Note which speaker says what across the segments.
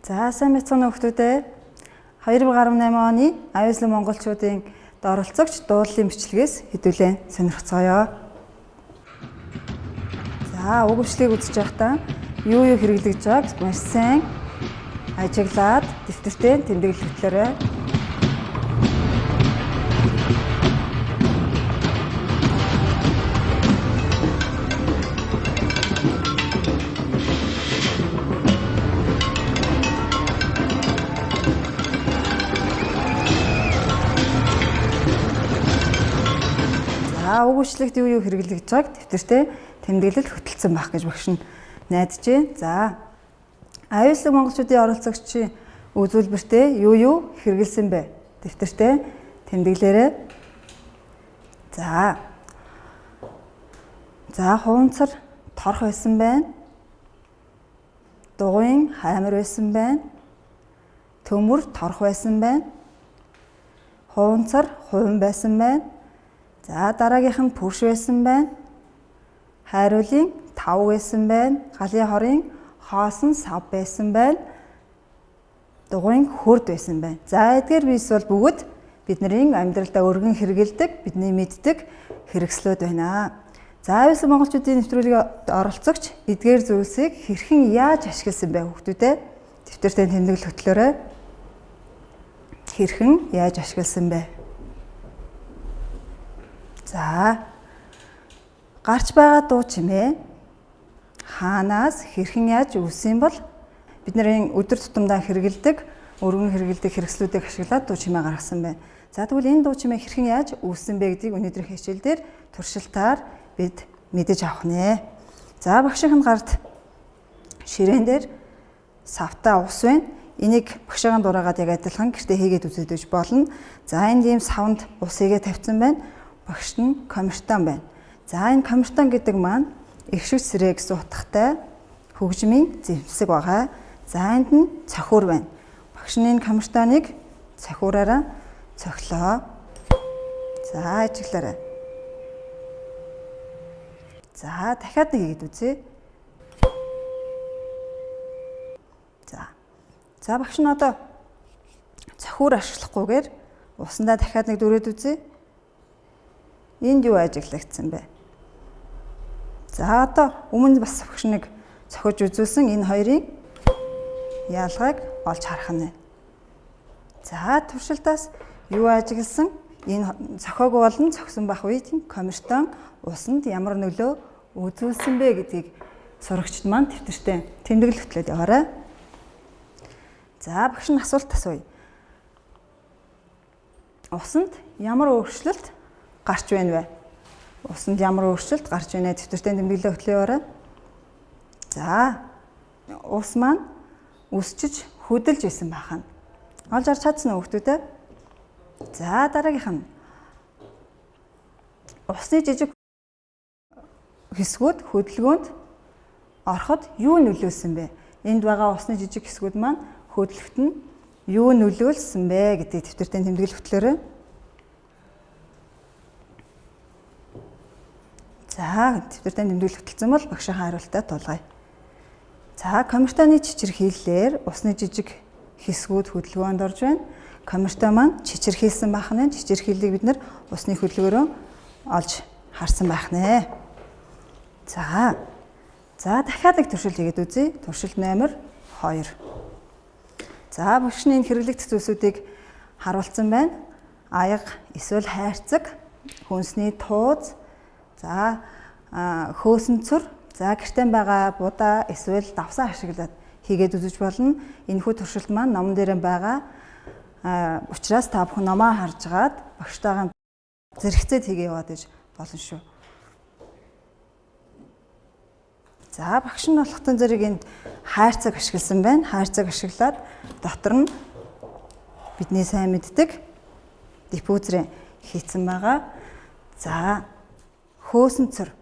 Speaker 1: За сайн мэцэн хүүхдүүдээ 2018 оны аюулгүй монголчуудын оролцогч дуудлын бичлэгээс хэдүүлэн сонирхцгоё. За уг бичлэгийг үзэж байхдаа юу хэрэглэж байгааг маш сайн ажиглаад дэвтэртээ тэмдэглэл хөтлөөрэй. Уг бичлэгт юу хэрэглэж байгааг дэвтэртээ тэмдэглэл хөтөлсөн байх гэж багш нь найдаж байна. За аюулгүй монголчуудын оролцогчийн үзүүлбэртээ юу хэрэгэлсэн бэ? Дэвтэртээ тэмдэглээрэй. За хуванцар торх байсан байна. Дугуйн хаймар байсан байна. Төмөр торх байсан байна. Хуванцар хувин байсан байна. За дараагийнх нь пүрш байсан байна. Хайруулын тав байсан байна. Галын хорын хоосон сав байсан байна. Дугуйн хурд байсан байна. За эдгээр бийс бол бүгд бидний амьдралдаа өргөн хэрэгэлдэг, бидний мэддэг хэрэгслүүд байна. За аюулгүй монголчуудын нэвтрүүлгийн оролцогч эдгээр зүйлсийг хэрхэн яаж ашигласан бэ хүүхдүүдээ? Дэвтэртээ тэмдэглэл хөтлөөрэй. Хэрхэн яаж ашигласан бэ? За гарч байгаа дуу чимээ хаанаас хэрхэн яаж үүссэн бол бидний өдөр тутамдаа хэрэгэлдэг, өргөн хэрэгэлдэг хэрэгслүүдийг ашиглаад дуу чимээ гаргасан байна. За тэгвэл энэ дуу чимээ хэрхэн яаж үүссэн бэ гэдгийг өнөөдрийн хичээлдэр туршилтаар бид мэдэж авах нэ. За багшийн гарт ширээн дээр савтаа ус байна. Энийг багшийн дураагаад яг адилхан гэртээ хийгээд үзэж болно. За энд ийм савнд ус хийгээд тавьсан байна. Багш нь камертан байна. За энэ камертан гэдэг маань эгшиг сэрээ гэсэн утгатай хөгжмийн зэвсэг байгаа. За энд нь цохиур байна. Багш нь энэ камертаныг цохиураараа цохлоо. За ажиглаарай. За дахиад нэг хийгээд үзье. За багш нь одоо цохиур ашиглахгүйгээр усандаа дахиад нэг дөрөөд үзье. Энд юу ажиглагдсан бэ? За одоо өмнө бас багш нэг цохиж үзүүлсэн энэ хоёрын ялгааг олж харах нь. За туршилтаас юу ажигласан? Энэ цохиог болон цогсон бах үед камертан усанд ямар нөлөө үзүүлсэн бэ гэдгийг сурагчид маань дэвтэртээ тэмдэглэл хөтлөөд яваарай. За багш нь асуулт асууя. Усанд ямар өөрчлөлт гарч байна вэ? Усанд ямар өөрчлөлт гарч байна? Дэвтэртээ тэмдэглэлээ хөтлөе яваарай. За ус маань өсчиж хөдөлж исэн бахан. Олж харж чадсан уу хүүхдүүдээ? За дараагийнх нь усны жижиг хэсгүүд хөдөлгөөнд ороход юу нөлөөлсөн бэ? Энд байгаа усны жижиг хэсгүүд маань хөдөлгөлт нь юу нөлөөлсөн бэ гэдгийг дэвтэртээ тэмдэглэл хөтлөөрэй. За дэвтэртээ тэмдэглэл хөтөлсөн бол багшийн хариултаа тулгая. За камертаны чичирхийллээр усны жижиг хэсгүүд хөдөлгөөнд орж байна. Камерта маань чичирхийлсэн байх нь. Чичирхийллийг бид нэр усны хөдөлгөөрөө олж харсан байх нэ. За дахиад нэг туршилт хийгээд үзье. Туршилт номер 2. За багш нь энэ хэрэглэгдэх зүйлсүүдийг харуулсан байна. Аяга эсвэл хайрцаг, хүнсний тууз, за хөөсөнцөр, за гэртэн байгаа будаа эсвэл давсаа ашиглаад хийгээд үзэж болно. Энэхүү туршилт маань номон дээр байгаа. Учираас та бүхэн номоо харж гаад багштайгаа зэрэгцээд хийгээ яваад иж болно шүү. За багш нь болохтон зэрэг энд хайрцаг ашигласан байна. Хайрцаг ашиглаад дотор нь бидний сайн мэддэг диффузерээ хийцэн байгаа. За хөөсөнцөр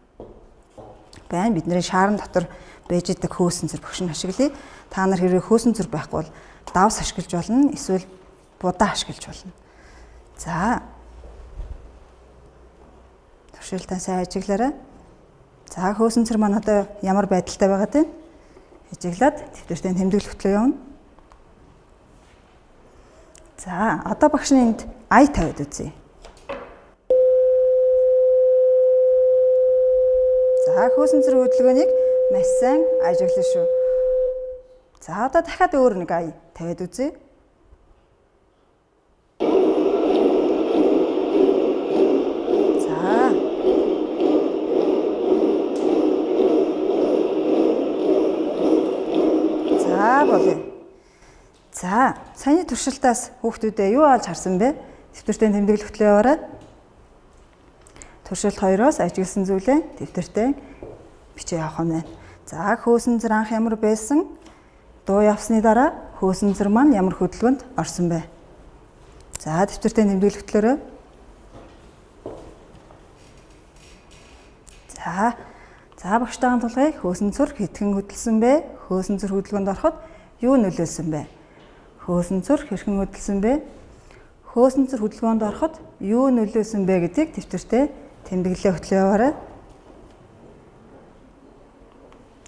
Speaker 1: байна. Бидний шаарн дотор байж идэг хөөсөнцөр багш нь ашиглая. Та нар хэрвээ хөөсөнцөр байхгүй бол давс ашиглаж болно. Эсвэл будаа ашиглаж болно. За туршилтаа сайн ажиглаарай. За хөөсөнцөр маань одоо ямар байдалтай байгаад байна? Ажиглаад дэвтэртээ тэмдэглэл хөтлөө явна. За одоо багш нь энд ая тавиад үзье. За хөөсөн цэрэг хөдөлгөөнийг маш сайн ажиглана шүү. За одоо дахиад өөр нэг ая тавиад үзье. За болъё. За саяны туршилтаас хүүхдүүдээ юу олж харсан бэ? Дэвтэртээ тэмдэглэл хөтлөө яваарай. Туршилт 2-оос ажигласан зүйлээ дэвтэртээ бичиж явах нь байна. За хөөсөн цэр анх ямар байсан? Дуу явсны дараа хөөсөн цэр маань ямар хөдөлгөөнд орсон бэ? За дэвтэртээ тэмдэглэл хөтлөөрэй. За багштайхан тулгая хөөсөн цэр хэдхэн хөдөлсөн бэ? Хөөсөн цэр хөдөлгөөнд ороход юу нөлөөлсөн бэ? Хөөсөн цэр хэрхэн хөдөлсөн бэ? Хөөсөн цэр хөдөлгөөнд ороход юу нөлөөлсөн бэ гэдгийг дэвтэртээ тэмдэглэлээ хөтлөө яваарай.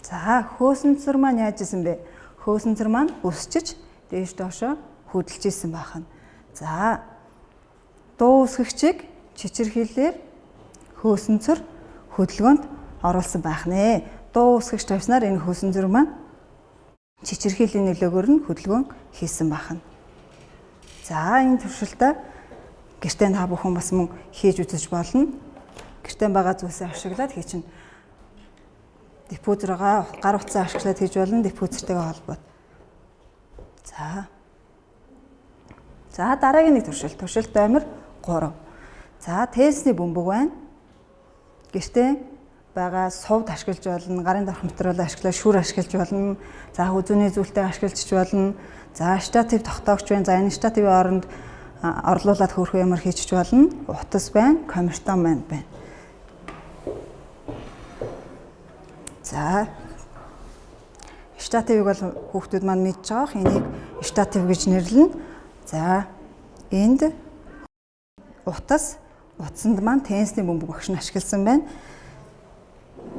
Speaker 1: За хөөсөн цэр маань яаж исэн бэ? Хөөсөн цэр маань өсчиж дээш доошоо хөдөлж исэн байх нь. За дуу үсгэгчийг чичирхийлээр хөөсөн цэр хөдөлгөөнд оруулсан байх нэ. Дуу үсгэгч тавьснаар энэ хөөсөн цэр маань чичирхийллийн нөлөөгөөр нь хөдөлгөөн хийсэн байх нь. За энэ туршилтаа гэртээ та бүхэн бас мөн хийж үзэж болно. Гэртээ байгаа зүйлсээ ашиглаад хий чинь диффузергаа гар утсаа ашиглаад хийж болно. Диффузертэйгээ холбоод. За дараагийн нэг туршилт. Туршилт номер 3. За тестний бөмбөг байна. Гэртээ байгаа сувд ашиглаж болно, гарын дорх материал ашиглаж, шүр ашиглаж болно. За хүзүүний зүйлтэй ашиглаж болно. За штатив тогтоогч байна. За энэ штативын оронд орлуулад хөөрхөн ямар хийчих болно. Утас байна, камертон байна. За штативыг бол хүүхдүүд маань мэдж байгаа. Энийг штатив гэж нэрлэнэ. За энд утсанд маань тенсний бөмбөг багш нь ашигласан байна.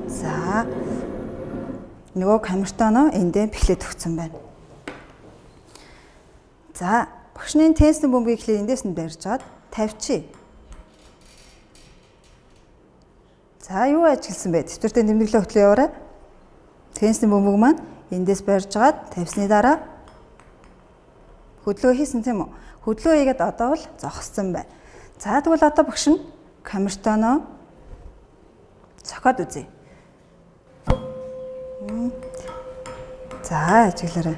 Speaker 1: За нөгөө камертоноо эндээ бэхлээд өгсөн байна. За багшны тенсний бөмбөгийг эхлээд эндээс нь барьж гаад тавьчих. За юу ажигласан бэ? Дэвтэртээ тэмдэглэлээ хөтлөө яваарай. Тенсний бөмбөг маань эндээс барьж гаад тавьсны дараа хөдөлгөөн хийсэн тийм үү? Хөдөлгөөн хийгээд одоо бол зогссон байна. За тэгвэл одоо багш нь камертоноо цохоод үзье. За ажиглаарай.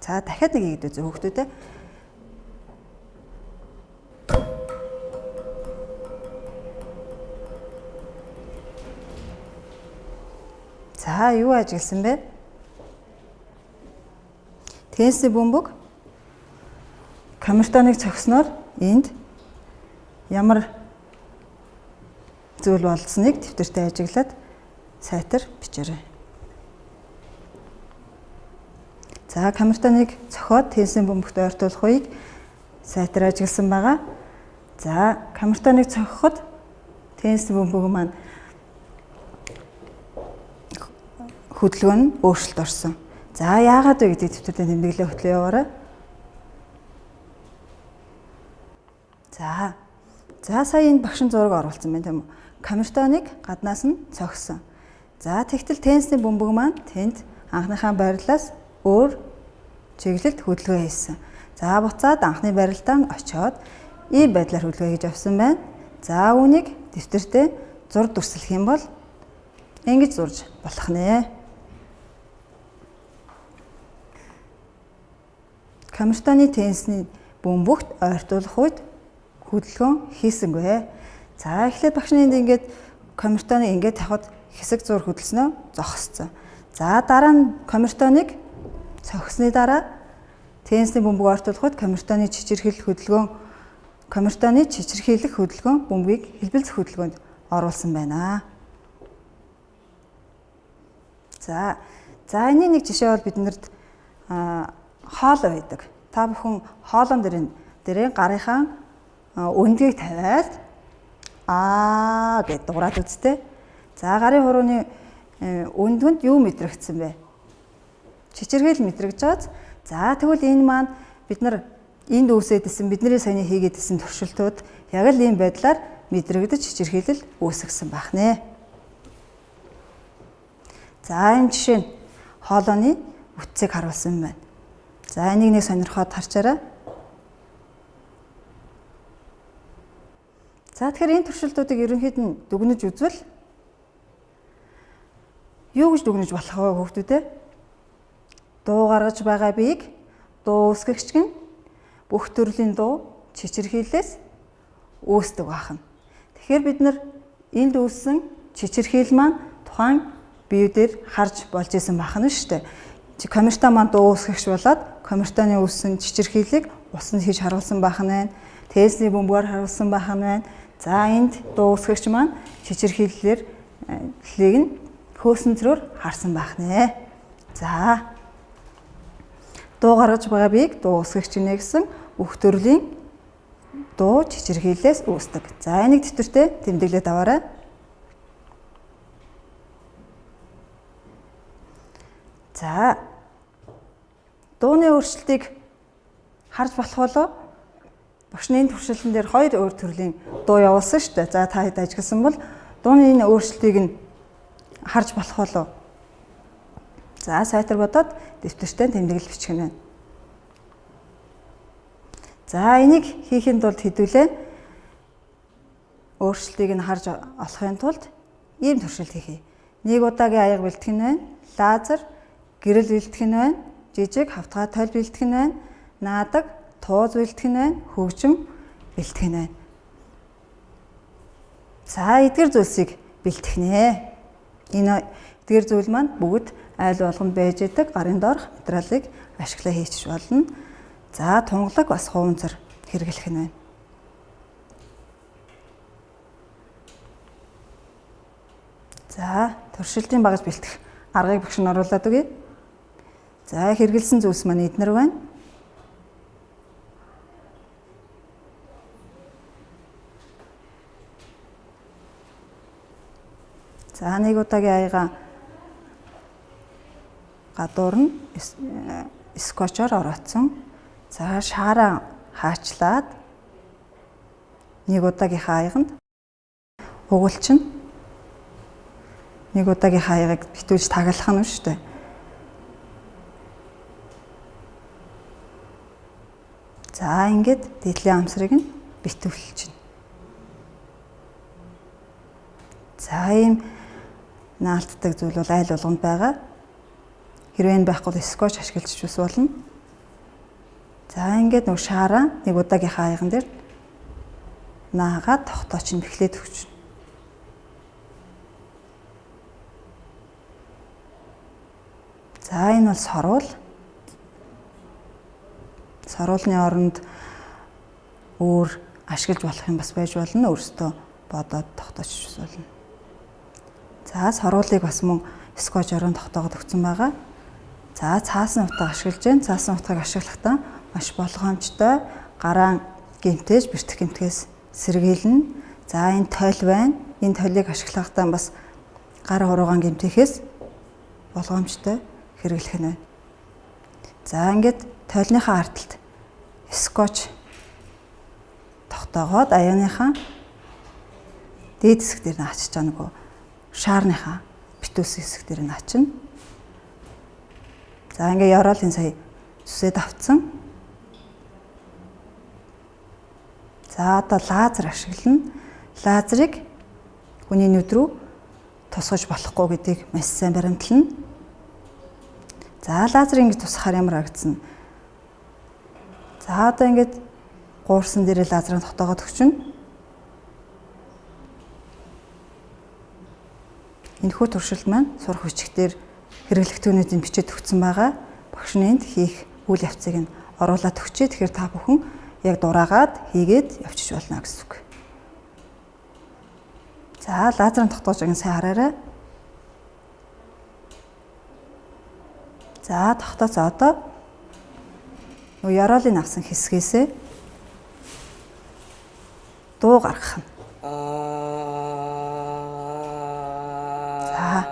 Speaker 1: За дахиад нэг хийгээд үзье хүүхдүүдээ. За юу ажигласан бэ? Тенсний бөмбөг камертоныг цогсноор энд ямар зүйл болсныг дэвтэртээ ажиглаад сайтар бичээрэй. За камертоныг цохоод тенсний бөмбөгт ойртуулах үеийг сайтар ажигласан байгаа. За камертоныг цохоход тенсний бөмбөг маань хөдөлгөөн нь өөрчлөлт орсон. За яагаад вэ гэдгийг дэвтэртээ тэмдэглэлээ хөтлөө яваарай. За сая энэ багшин зураг оруулсан байна тийм үү? Камертоныг гаднаас нь цогсон. За тэгтэл тенсний бөмбөг маань тэнд анхныхаа барилаас өөр чиглэлд хөдөлгөөн хийсэн. За буцаад анхны барилдаа очиод ийм байдлаар хөдөлгөөн хийж авсан байна. За үүнийг дэвтэртээ зураг дүрслэх юм бол ингэж зурж болох нэ. Камертоны тенсний бөмбөгт ойртуулах үед хөдөлгөөн хийсэнгүй. За эхлээд багшны энд ингээд камертоныг ингээд тавихад хэсэг зур хөдөлснөө зогссон. За дараа нь камертоныг цогсны дараа тенсний бөмбөг ойртуулах үед камертоны чичирхийлэх хөдөлгөөн бөмбөгийг хэлбэлцэх хөдөлгөөнд оруулсан байна. За энэний нэг жишээ бол биднэрт хоолой байдаг. Та бүхэн хоолон дээрээ гарынхаа өндгийг тавиад гэд дуурайд үзтээ. За гарын хурууны өндгөнд юу мэдрэгдсэн бэ? Чичиргээл мэдрэгж байгааз. За тэгвэл энэ маань бид нар энд үүсэдсэн бидний саяны хийгээдсэн туршилтууд яг л ийм байдлаар мэдрэгдэж чичирхийлэл үүсгэсэн байх нэ. За энэ жишээ нь хоолойны үтцийг харуулсан байна. За энийг нэг сонирхоод харчаарай. За тэгэхээр энэ туршилтуудыг ерөнхийд нь дүгнэж үзвэл юу гэж дүгнэж болох вэ хүүхдүүд ээ? Дуу гаргаж байгаа биеийг дуу үүсгэгч гэн бүх төрлийн дуу чичирхийллээс үүсдэг байна. Тэгэхээр бид нар энд үүссэн чичирхийл маань тухайн биеүдээр харж болж исэн байна шүү дээ. Камерта маань дуу үүсгэгч болоод камертаны үүссэн чичирхийллийг усанд хийж харуулсан байна. Тесний бөмбөөр харуулсан байна. За энд дуу үүсгэгч маань чичирхийллээр нь хөөсөн црөөр харсан байна. За дуу гаргаж байгаа биеийг дуу үүсгэгч гинэ гэсэн бүх төрлийн дуу чичирхийллээс үүсдэг. За энийг тэтэртэй тэмдэглээд аваарай. За дууны өөрчлөлтийг харж болох болоо багш нь энэ туршилтан дээр хоёр өөр төрлийн дуу явуулсан шүү дээ. За та хэд ажигласан бол дууны энэ өөрчлөлтийг нь харж болох болоо. За сайтар бодоод дэвтэртээ тэмдэглэл бичих нь байна. За энийг хийхэд тулд хэдүүлээ өөрчлөлтийг нь харж олохын тулд ийм туршилт хийхээ. Нэг удаагийн аяга бэлтгэх нь байна. Лазер, гэрэл бэлтгэх нь байна. Жижиг хавтгай тойл бэлтгэх нь байна. Наадаг, тууз бэлтгэх нь байна. Хөгжим бэлтгэх нь байна. За эдгээр зүйлсийг бэлтгэх нэ. Энэ эдгээр зүйл маань бүгд айл болгонд байж идэг гарын доорх материалыг ашиглаа хийчих болно. За тунгалаг бас хуванцар хэрэглэх нь байна. За туршилтын багаж бэлтгэх аргыг багш нь оруулаад өгье. За хэрэгэлсэн зүйлс маань эднэр байна. За нэг удаагийн аяга гадуур нь скотчоор ороодсон. За шаараа хаачлаад нэг удаагийнхаа аяганд угуулчин нэг удаагийнхаа аягыг битүүлж таглах нь шүү дээ. За ингээд дээдлийн амсрыг нь битүүлчихнэ. За ийм наалтдаг зүйл бол айл болгонд байгаа. Хэрвээ энэ байхгүй бол скотч ашиглаж ус болно. За ингээд нэг шаараа нэг удаагийнхаа аяган дээр наагаад тогтооч нь бэхлээд өгч. За энэ бол сорвол. Сорволны оронд өөр ашиглаж болох юм бас байж болно. Өөрөөсөө бодоод тогтооч ус болно. За сорволыг бас мөн скотчоор тогтоогод өгсөн байгаа. За цаасан утга ашиглаж байна. Цаасан утгыг ашиглахдаа маш болгоомжтой гараан гэмтэж бэртэх гэмтгээс сэргийлнэ. За энэ тойл байна. Энэ тойлыг ашиглахдаа бас гар хуруугаан гэмтээхээс болгоомжтой хэрэглэх нь байна. За ингээд тойлныхаа ардталд скотч тогтоогоод аяаныхаа дээд хэсэг дээр нь ачиж байгаа нөгөө шаарныхаа битүүс хэсэг дээр нь ачна. За ингээ яроол энэ сая зүсэд автсан. За одоо лазер ашиглана. Лазерыг хүний нүд рүү тусгаж болохгүй гэдгийг маш сайн баримтлана. За лазер ингэж тусахаар ямар харагдсан. За одоо ингэж гуурсан дээр лазерыг тогтоогоод өгчнө. Энэхүү туршилт маань сурах бичгээр хэрэглэгтүүнүүдийн бичээд өгсөн байгаа. Багш нь энд хийх үйл явцыг нь оруулаад өгчээ. Тэгэхээр та бүхэн яг дураагаад хийгээд явчих болно гэсэн үг. За лазерын тогтоож байгааг сайн хараарай. За тогтооцоо одоо яроолын авсан хэсгээс дуу гаргах нь. За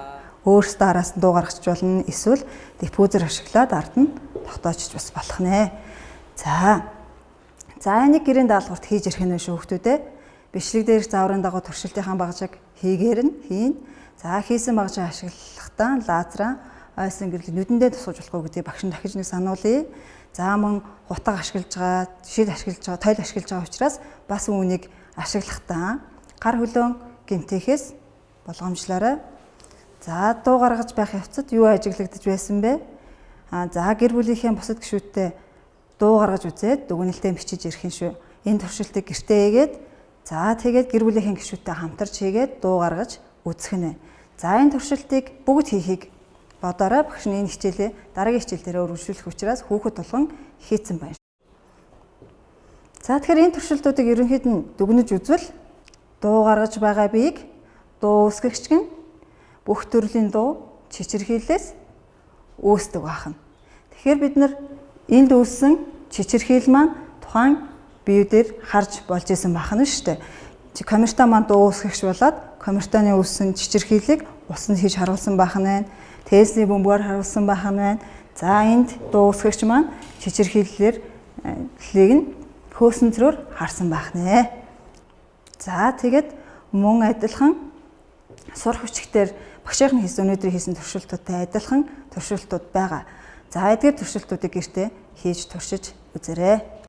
Speaker 1: өөрсдөө араас нь дуу гаргачих болно. Эсвэл диффузер ашиглаад ард нь тогтоочж бас болох нэ. За энийг гэрийн даалгаварт хийж ирэх нь шүү хүмүүдээ. Бичлэг дээрх зааврын дагуу туршилтынхаа багжийг хийн. За хийсэн багжаа ашиглахдаа лазераа ойсон гэрлэг нүдэндээ тусгаж болохгүй гэдгийг багш нь дахиж нэг сануулъя. За мөн хутга ашиглаж байгаа, шил ашиглаж байгаа, тойл ашиглаж байгаа учраас бас үүнийг ашиглахдаа гар хөлөөн гэмтээхээс болгоомжлоорой. За дуу гаргаж байх явцад юу ажиглагдаж байсан бэ? За гэр бүлийнхээ бусад гишүүдтэй дуу гаргаж үзээд дүгнэлтээ бичиж ирэх юм шүү. Энэ туршилтыг гэртээ хийгээд тэгээд гэр бүлийнхээ гишүүдтэй хамтарч хийгээд дуу гаргаж үзэх нь. За энэ туршилтыг бүгд хийхийг бодоорой. Багш нь энэ хичээлээ дараагийн хичээл дээр өргөжлөх учраас хүүхэд болгон хийцэн байна. За тэгэхээр энэ туршилтуудыг ерөнхийд нь дүгнэж үзвэл дуу гаргаж байгаа биеийг дуу үсгэгч гэн бүх төрлийн дуу чичирхийллээс үүсдэг байна. Тэгэхээр бид нар энд үүссэн чичирхийл маань тухайн биеүдээр харж болж исэн байна шүү дээ. Камертаа маань дуу үсгэгч болоод камертаны үүссэн чичирхийлийг усанд хийж харуулсан байна. Тесний бөмбөөр харуулсан байна. За энд дуу үсгэгч маань чичирхийллийг нь хөөсөнцрөөр харсан байна. За тэгээд мөн адилхан сурах хүчгээр багшийн өнөөдөр хийсэн туршилтуудтай адилхан туршилтууд байгаа. За эдгээр туршилтуудыг гэртээ хийж туршиж үзээрэй.